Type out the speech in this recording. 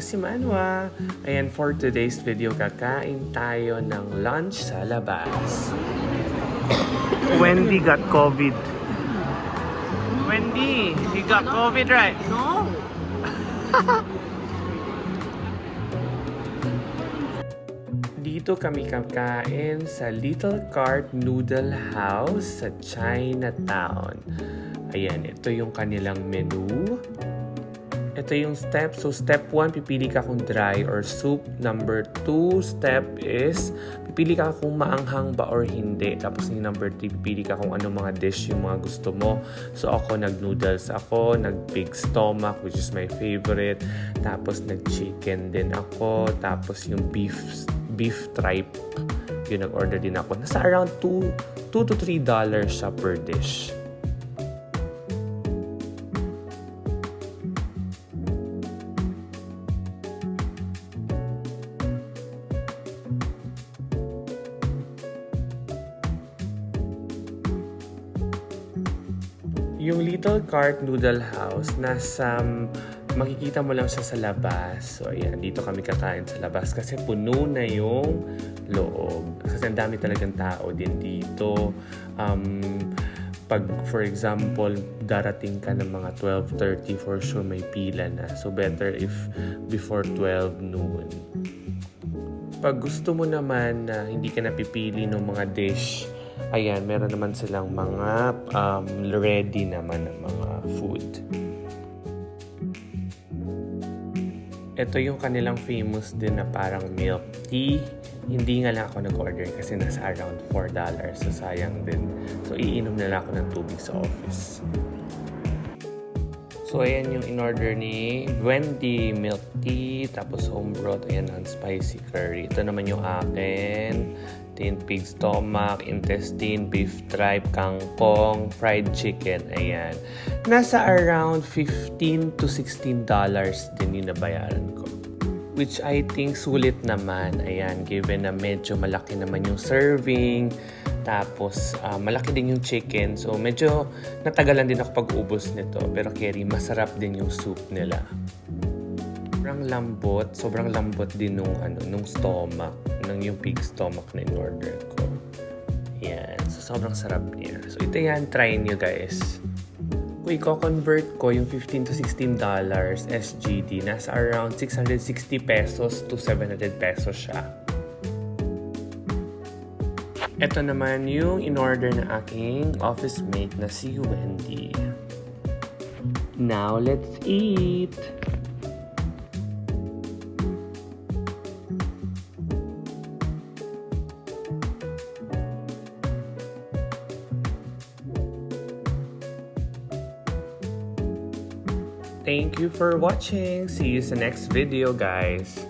si Manwa. Ayan, for today's video, kakain tayo ng lunch sa labas. Wendy got COVID. Wendy, you got COVID, right? No. Dito kami kakain sa Little Cart Noodle House sa Chinatown. Ayan, ito yung kanilang menu. Ito yung step. So, step 1, pipili ka kung dry or soup. Number 2, step is, pipili ka kung maanghang ba or hindi. Tapos yung number 3, pipili ka kung anong mga dish yung mga gusto mo. So, ako, nag-noodles ako, nag-pig stomach, which is my favorite. Tapos, nag-chicken din ako. Tapos, yung beef tripe, yun, nag-order din ako. Nasa around $2 to $3 siya per dish. Yung Little Cart Noodle House, makikita mo lang siya sa labas. So, ayan, dito kami kakain sa labas kasi puno na yung loob. Kasi ang dami talagang tao din dito. Pag, for example, darating ka ng mga 12:30, for sure may pila na. So, better if before 12 noon. Pag gusto mo naman na hindi ka napipili ng mga dish, ayan, meron naman silang mga ready naman ng mga food. Ito yung kanilang famous din na parang milk tea. Hindi nga lang ako nag-order kasi nasa around $4. So, sayang din. So, iinom na lang ako ng tubig sa office. So, ayan yung in-order ni Wendy, milk tea, tapos home broth, ayan, ang spicy curry. Ito naman yung akin. Tin pig stomach, intestine, beef tripe, kangkong, fried chicken, ayan. Nasa around $15 to $16 din yung nabayaran ko. Which I think sulit naman, ayan, given na medyo malaki naman yung serving. Tapos, malaki din yung chicken. So, medyo natagalan din ako pag-ubos nito. Pero, Kerry, masarap din yung soup nila. Sobrang lambot din nung stomach. Yung pig stomach na in-order ko. Yan. So, sobrang sarap niya. So, ito yan. Try nyo, guys. Kung i-convert ko yung $15 to $16 SGD, nasa around 660 pesos to 700 pesos siya. Ito naman yung in-order na aking office mate na si Wendy. Now, let's eat! Thank you for watching. See you sa next video, guys.